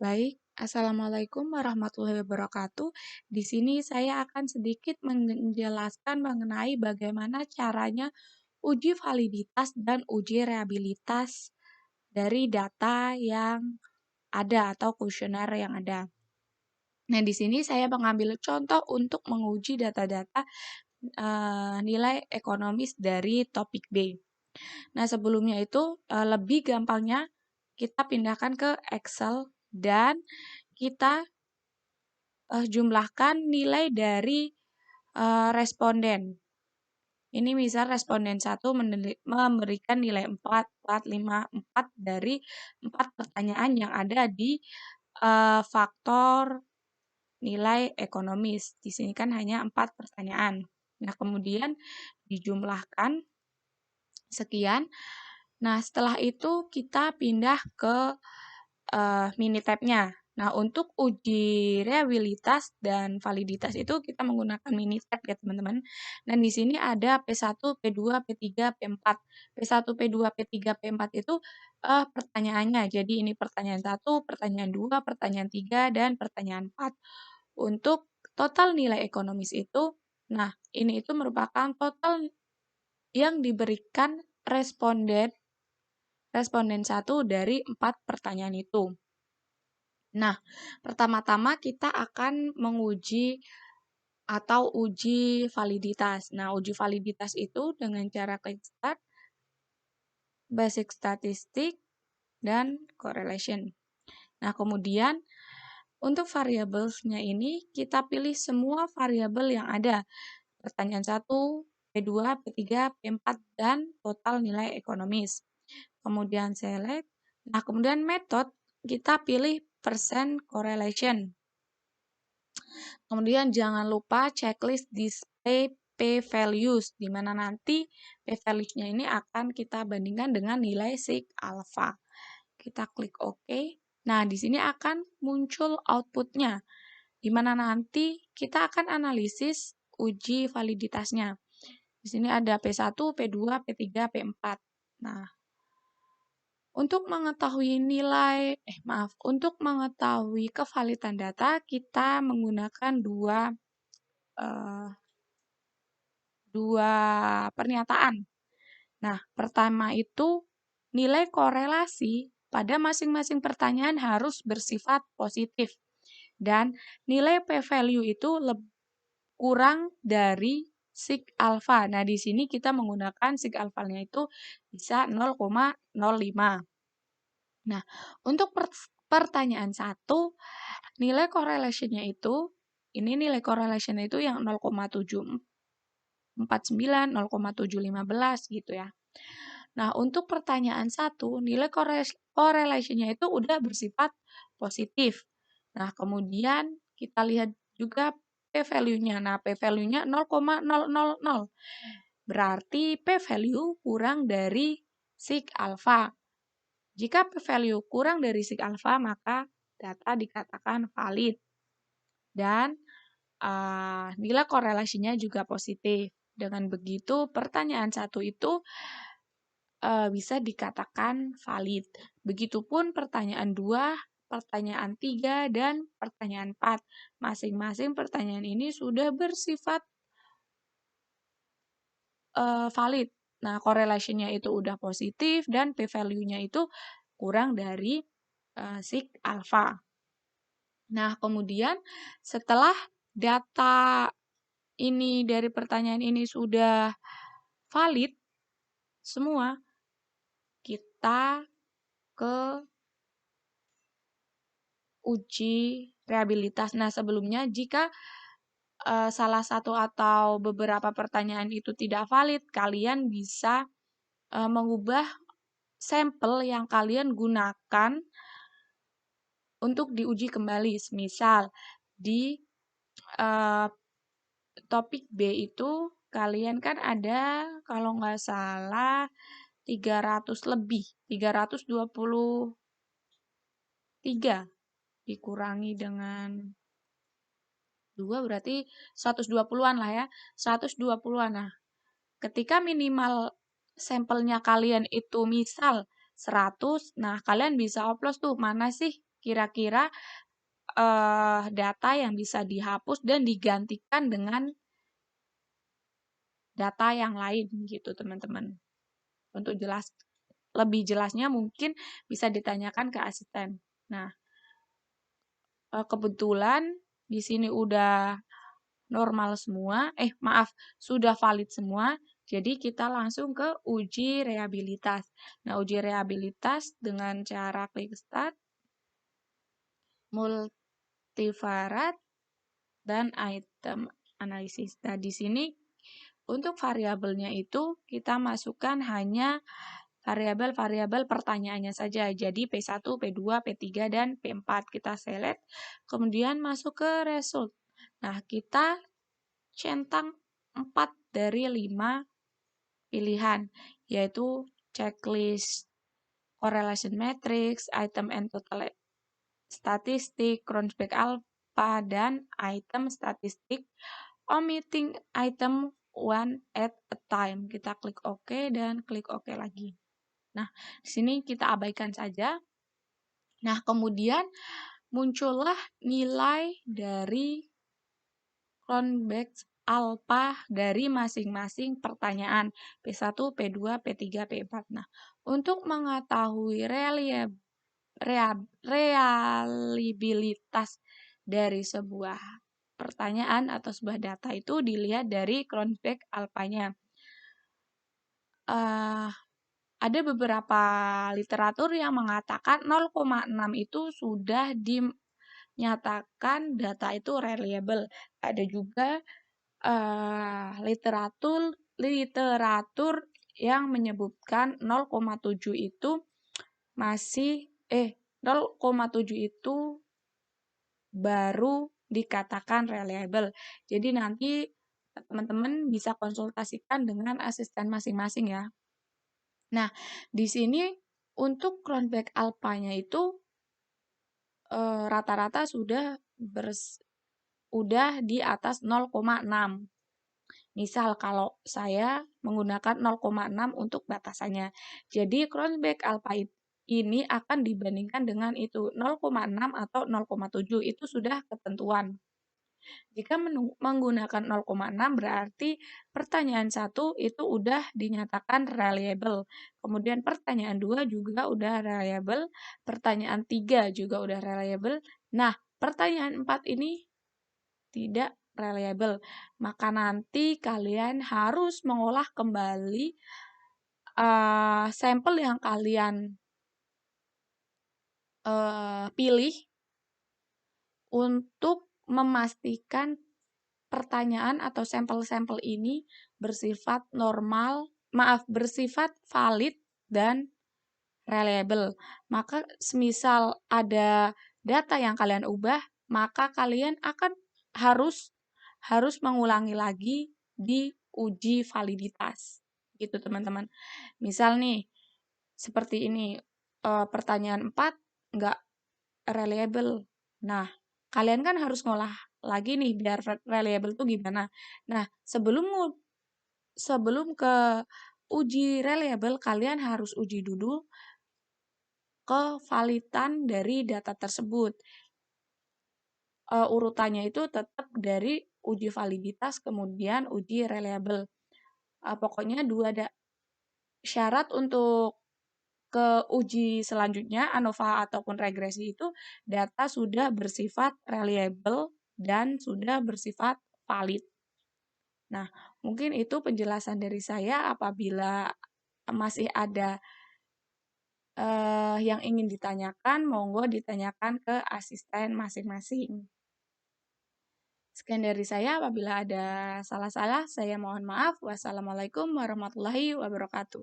Baik, Assalamualaikum warahmatullahi wabarakatuh. Di sini saya akan sedikit menjelaskan mengenai bagaimana caranya uji validitas dan uji reliabilitas dari data yang ada atau kuesioner yang ada. Nah, di sini saya mengambil contoh untuk menguji data-data nilai ekonomis dari topik B. Nah, sebelumnya itu lebih gampangnya kita pindahkan ke Excel dan kita jumlahkan nilai dari responden. Ini misal responden 1 memberikan nilai 4, 4, 5, 4 dari 4 pertanyaan yang ada di faktor nilai ekonomis. Di sini kan hanya 4 pertanyaan. Nah, kemudian dijumlahkan sekian. Nah, setelah itu kita pindah ke Minitab-nya. Nah, untuk uji reliabilitas dan validitas itu kita menggunakan Minitab ya, teman-teman. Dan di sini ada P1, P2, P3, P4. P1, P2, P3, P4 itu pertanyaannya. Jadi ini pertanyaan 1, pertanyaan 2, pertanyaan 3, dan pertanyaan 4. Untuk total nilai ekonomis itu, nah, ini itu merupakan total yang diberikan responden 1 dari 4 pertanyaan itu. Nah, pertama-tama kita akan menguji atau uji validitas. Nah, uji validitas itu dengan cara klik start, basic statistik, dan correlation. Nah, kemudian untuk variabelnya ini kita pilih semua variabel yang ada. Pertanyaan 1, P2, P3, P4, dan total nilai ekonomis. Kemudian select. Nah, kemudian method kita pilih percent correlation. Kemudian jangan lupa checklist display p-values, di mana nanti p-values-nya ini akan kita bandingkan dengan nilai sig alpha. Kita klik OK. Nah, di sini akan muncul output-nya, di mana nanti kita akan analisis uji validitasnya. Di sini ada P1, P2, P3, P4. Nah, untuk mengetahui untuk mengetahui kevalidan data, kita menggunakan dua pernyataan. Nah, pertama itu nilai korelasi pada masing-masing pertanyaan harus bersifat positif. Dan nilai p-value itu kurang dari sig alpha. Nah, di sini kita menggunakan sig alpha-nya itu bisa 0,05. Nah, untuk pertanyaan 1, nilai correlation-nya itu, ini nilai correlation-nya itu yang 0,749, 0,715 gitu ya. Nah, untuk pertanyaan 1, nilai correlation-nya itu udah bersifat positif. Nah, kemudian kita lihat juga p-value-nya. Nah, p-value-nya 0,000. Berarti p-value kurang dari sig alpha. Jika p-value kurang dari sig alpha, maka data dikatakan valid. Dan nilai korelasinya juga positif. Dengan begitu, pertanyaan 1 itu bisa dikatakan valid. Begitupun pertanyaan 2, pertanyaan 3, dan pertanyaan 4. Masing-masing pertanyaan ini sudah bersifat valid. Nah, korelasinya itu udah positif dan p-value-nya itu kurang dari sig alpha. Nah, kemudian setelah data ini dari pertanyaan ini sudah valid semua, kita ke uji reliabilitas. Nah, sebelumnya jika salah satu atau beberapa pertanyaan itu tidak valid, kalian bisa mengubah sampel yang kalian gunakan untuk diuji kembali. Misal, di topik B itu kalian kan ada, kalau nggak salah, 300 lebih. 323 dikurangi dengan 2 berarti 120-an lah ya. 120-an. Nah, ketika minimal sampelnya kalian itu misal 100, nah kalian bisa oplos tuh mana sih kira-kira data yang bisa dihapus dan digantikan dengan data yang lain gitu teman-teman. Untuk lebih jelasnya mungkin bisa ditanyakan ke asisten. Nah, kebetulan di sini udah normal semua, maaf, sudah valid semua, jadi kita langsung ke uji rehabilitas. Nah, uji rehabilitas dengan cara klik start, multivariate, dan item analisis. Nah, di sini untuk variabelnya itu kita masukkan hanya variabel-variabel pertanyaannya saja. Jadi P1, P2, P3, dan P4 kita select. Kemudian masuk ke result. Nah, kita centang 4 dari 5 pilihan, yaitu checklist, correlation matrix, item and total statistik, crouchback alpha, dan item statistik, omitting item one at a time. Kita klik OK dan klik OK lagi. Nah, di sini kita abaikan saja. Nah, kemudian muncullah nilai dari crouchback alpha dari masing-masing pertanyaan P1, P2, P3, P4. Nah, untuk mengetahui reliabilitas dari sebuah pertanyaan atau sebuah data itu dilihat dari crouchback alpha-nya. Ada beberapa literatur yang mengatakan 0,6 itu sudah dinyatakan data itu reliable. Ada juga literatur yang menyebutkan 0,7 itu masih 0,7 itu baru dikatakan reliable. Jadi nanti teman-teman bisa konsultasikan dengan asisten masing-masing ya. Nah, di sini untuk crouchback alpha-nya itu rata-rata sudah di atas 0,6. Misal kalau saya menggunakan 0,6 untuk batasannya. Jadi crouchback alpha ini akan dibandingkan dengan itu 0,6 atau 0,7 itu sudah ketentuan. Jika menggunakan 0,6 berarti pertanyaan 1 itu udah dinyatakan reliable. Kemudian pertanyaan 2 juga udah reliable, pertanyaan 3 juga udah reliable. Nah, pertanyaan 4 ini tidak reliable. Maka nanti kalian harus mengolah kembali sampel yang kalian pilih untuk memastikan pertanyaan atau sampel-sampel ini bersifat bersifat valid dan reliable. Maka semisal ada data yang kalian ubah, maka kalian akan harus mengulangi lagi di uji validitas. Gitu teman-teman. Misal nih, seperti ini, pertanyaan 4 nggak reliable. Nah, kalian kan harus ngolah lagi nih biar reliable tuh gimana. Nah, sebelum ke uji reliable, kalian harus uji dulu kevalidan dari data tersebut. Urutannya itu tetap dari uji validitas, kemudian uji reliable. Pokoknya syarat untuk ke uji selanjutnya, ANOVA ataupun regresi itu, data sudah bersifat reliable dan sudah bersifat valid. Nah, mungkin itu penjelasan dari saya. Apabila masih ada yang ingin ditanyakan, monggo ditanyakan ke asisten masing-masing. Sekian dari saya, apabila ada salah-salah, saya mohon maaf. Wassalamualaikum warahmatullahi wabarakatuh.